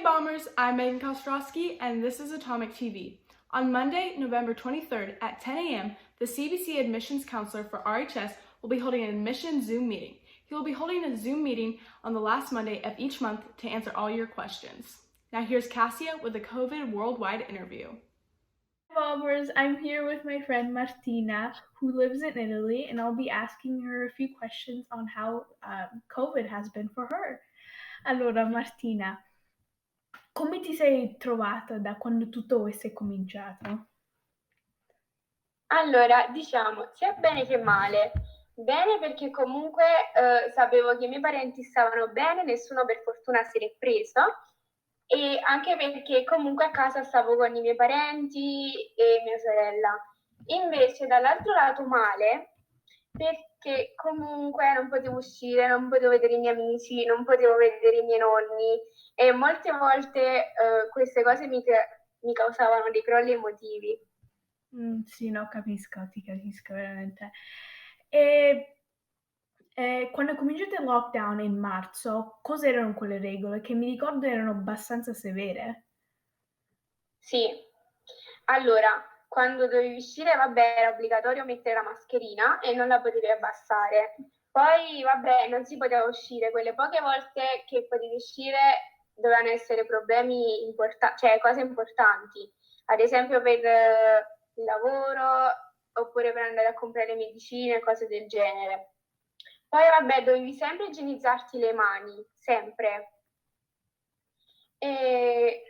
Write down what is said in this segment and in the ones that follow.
Bombers, I'm Megan Kostrowski, and this is Atomic TV. On Monday, November 23rd at 10 a.m., the CBC admissions counselor for RHS will be holding an admission Zoom meeting. He will be holding a Zoom meeting on the last Monday of each month to answer all your questions. Now here's Cassia with a COVID worldwide interview. Bombers, I'm here with my friend Martina, who lives in Italy, and I'll be asking her a few questions on how COVID has been for her. Allora, Martina, come ti sei trovata da quando tutto questo è cominciato? Allora, diciamo, sia bene che male. Bene perché comunque sapevo che i miei parenti stavano bene, nessuno per fortuna si è preso, e anche perché comunque a casa stavo con i miei parenti e mia sorella. Invece dall'altro lato male, perché comunque non potevo uscire, non potevo vedere i miei amici, non potevo vedere i miei nonni e molte volte queste cose mi causavano dei crolli emotivi. Sì, no, ti capisco veramente. E quando è cominciato il lockdown in marzo, cos'erano quelle regole? Che mi ricordo erano abbastanza severe. Sì, allora, quando dovevi uscire, vabbè, era obbligatorio mettere la mascherina e non la potevi abbassare. Poi, vabbè, non si poteva uscire, quelle poche volte che potevi uscire dovevano essere problemi importanti, cioè cose importanti, ad esempio per il lavoro oppure per andare a comprare medicine, cose del genere. Poi, vabbè, dovevi sempre igienizzarti le mani, sempre. E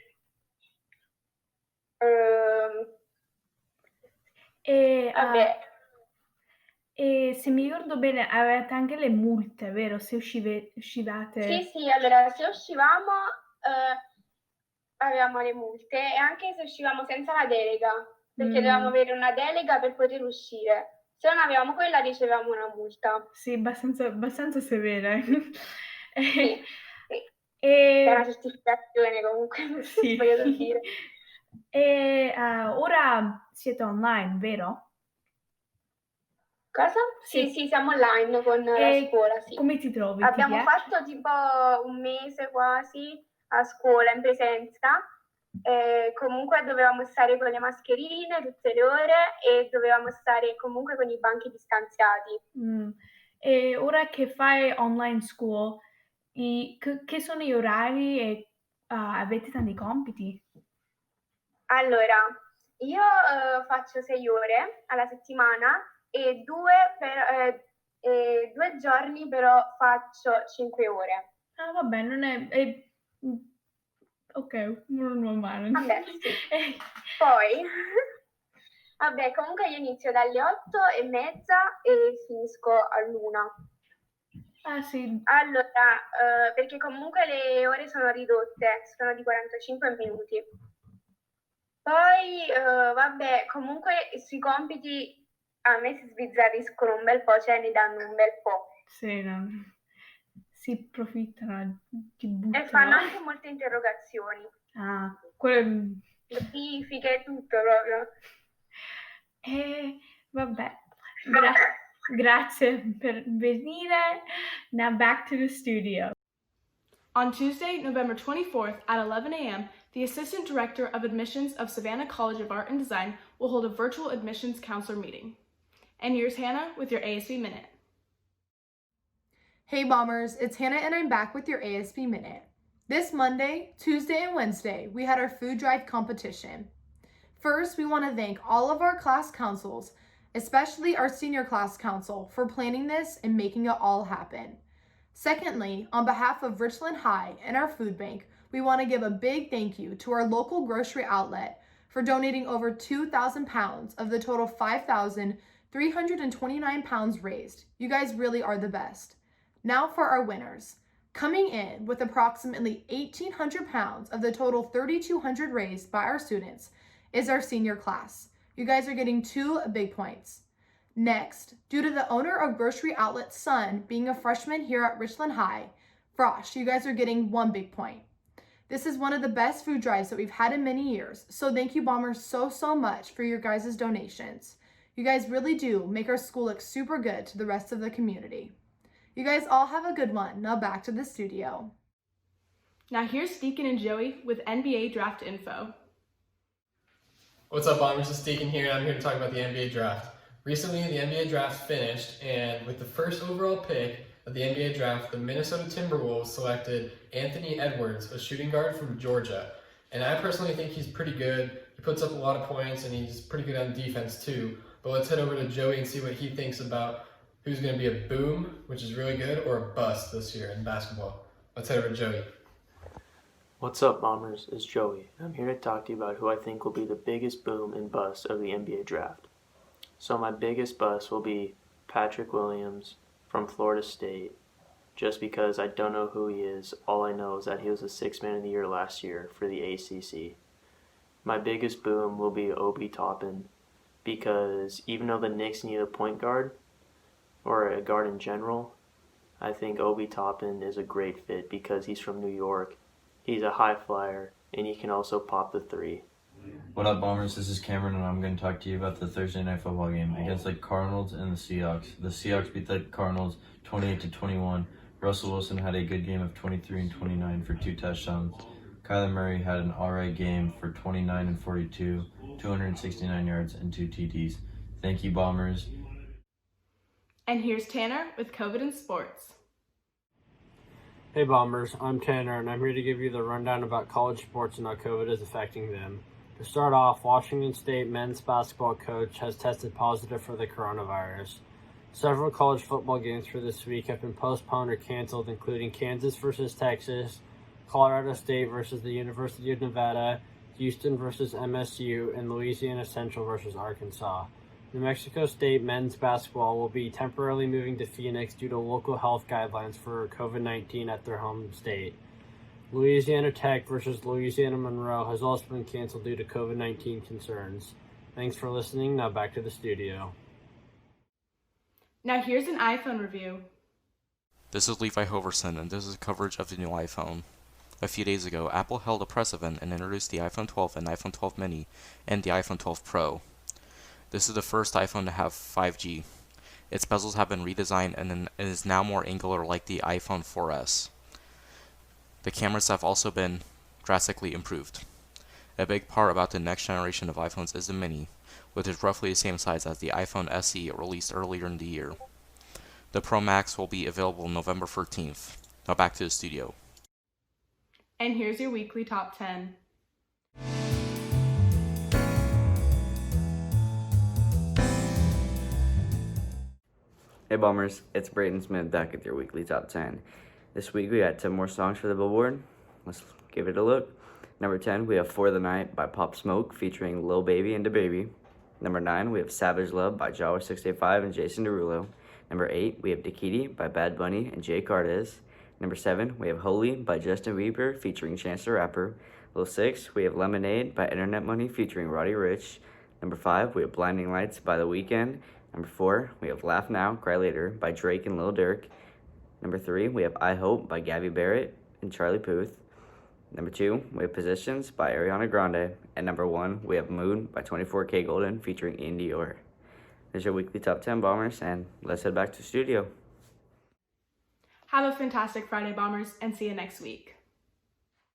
vabbè. E se mi ricordo bene, avevate anche le multe, vero? Se uscivate... Sì, allora se uscivamo avevamo le multe e anche se uscivamo senza la delega, perché dovevamo avere una delega per poter uscire. Se non avevamo quella ricevevamo una multa. Sì, abbastanza severa. Sì. E... È una certificazione comunque, sì. voglio dire. E ora siete online, vero? Cosa? Sì, siamo online con la scuola, sì. Come ti trovi? Abbiamo fatto tipo un mese quasi a scuola in presenza. Comunque dovevamo stare con le mascherine tutte le ore e dovevamo stare comunque con i banchi distanziati. E ora che fai online school, che sono gli orari e avete tanti compiti? Allora, io faccio 6 ore alla settimana e 2 giorni però faccio 5 ore. Ah, vabbè, non è... ok, non è male. Vabbè, sì. Poi, vabbè, comunque io inizio dalle 8:30 e finisco all'1. Ah, sì. Allora, perché comunque le ore sono ridotte, sono di 45 minuti. Poi, vabbè, comunque sui compiti a me si sbizzarriscono un bel po', cioè ne danno un bel po'. Sì, no. Si approfittano, ti buttano. E fanno anche molte interrogazioni. Ah, quelle... Notifiche, tutto proprio. Vabbè, grazie per venire. Now back to the studio. On Tuesday, November 24th at 11 a.m., the Assistant Director of Admissions of Savannah College of Art and Design will hold a virtual admissions counselor meeting. And here's Hannah with your ASB Minute. Hey Bombers, it's Hannah and I'm back with your ASB Minute. This Monday, Tuesday, and Wednesday, we had our food drive competition. First, we want to thank all of our class councils, especially our senior class council, for planning this and making it all happen. Secondly, on behalf of Richland High and our food bank, we want to give a big thank you to our local grocery outlet for donating over 2,000 pounds of the total 5,329 pounds raised. You guys really are the best. Now for our winners. Coming in with approximately 1,800 pounds of the total 3,200 raised by our students is our senior class. You guys are getting 2 big points. Next, due to the owner of Grocery Outlet's son being a freshman here at Richland High, Frosh, you guys are getting 1 big point. This is one of the best food drives that we've had in many years, so thank you Bombers so much for your guys' donations. You guys really do make our school look super good to the rest of the community. You guys all have a good one. Now back to the studio. Now here's Deacon and Joey with NBA draft info. What's up, Bombers? It's Deacon here, and I'm here to talk about the NBA draft. Recently, the NBA draft finished, and with the first overall pick of the NBA draft, the Minnesota Timberwolves selected Anthony Edwards, a shooting guard from Georgia. And I personally think he's pretty good. He puts up a lot of points, and he's pretty good on defense too. But let's head over to Joey and see what he thinks about who's going to be a boom, which is really good, or a bust this year in basketball. Let's head over to Joey. What's up, Bombers? It's Joey. I'm here to talk to you about who I think will be the biggest boom and bust of the NBA draft. So my biggest bust will be Patrick Williams from Florida State, just because I don't know who he is. All I know is that he was the Sixth Man of the Year last year for the ACC. My biggest boom will be Obi Toppin, because even though the Knicks need a point guard, or a guard in general, I think Obi Toppin is a great fit because he's from New York. He's a high flyer, and he can also pop the three. What up, Bombers? This is Cameron, and I'm going to talk to you about the Thursday night football game against the Cardinals and the Seahawks. The Seahawks beat the Cardinals 28-21. Russell Wilson had a good game of 23 and 29 for 2 touchdowns. Kyler Murray had an alright game for 29 and 42, 269 yards, and 2 TDs. Thank you, Bombers. And here's Tanner with COVID in sports. Hey Bombers, I'm Tanner, and I'm here to give you the rundown about college sports and how COVID is affecting them. To start off, Washington State men's basketball coach has tested positive for the coronavirus. Several college football games for this week have been postponed or canceled, including Kansas versus Texas, Colorado State versus the University of Nevada, Houston versus MSU, and Louisiana Central versus Arkansas. New Mexico State men's basketball will be temporarily moving to Phoenix due to local health guidelines for COVID-19 at their home state. Louisiana Tech versus Louisiana Monroe has also been canceled due to COVID-19 concerns. Thanks for listening. Now back to the studio. Now here's an iPhone review. This is Levi Hoverson, and this is coverage of the new iPhone. A few days ago, Apple held a press event and introduced the iPhone 12 and iPhone 12 mini and the iPhone 12 Pro. This is the first iPhone to have 5G. Its bezels have been redesigned and it is now more angular like the iPhone 4S. The cameras have also been drastically improved. A big part about the next generation of iPhones is the mini, which is roughly the same size as the iPhone SE released earlier in the year. The Pro Max will be available November 13th. Now back to the studio. And here's your weekly top 10. Hey Bombers, it's Brayden Smith back with your weekly top 10. This week we got 10 more songs for the Billboard. Let's give it a look. Number 10, we have For the Night by Pop Smoke featuring Lil Baby and DaBaby. Number 9, we have Savage Love by Jawa 685 and Jason Derulo. Number 8, we have Dakiti by Bad Bunny and Jay Cardez. Number 7, we have Holy by Justin Bieber featuring Chance the Rapper. Number 6, we have Lemonade by Internet Money featuring Roddy Ricch. Number 5, we have Blinding Lights by The Weeknd. Number 4, we have Laugh Now, Cry Later by Drake and Lil Durk. Number 3, we have I Hope by Gabby Barrett and Charlie Puth. Number 2, we have Positions by Ariana Grande. And number 1, we have Moon by 24K Golden featuring Ian Dior. There's your weekly top 10, Bombers, and let's head back to the studio. Have a fantastic Friday, Bombers, and see you next week.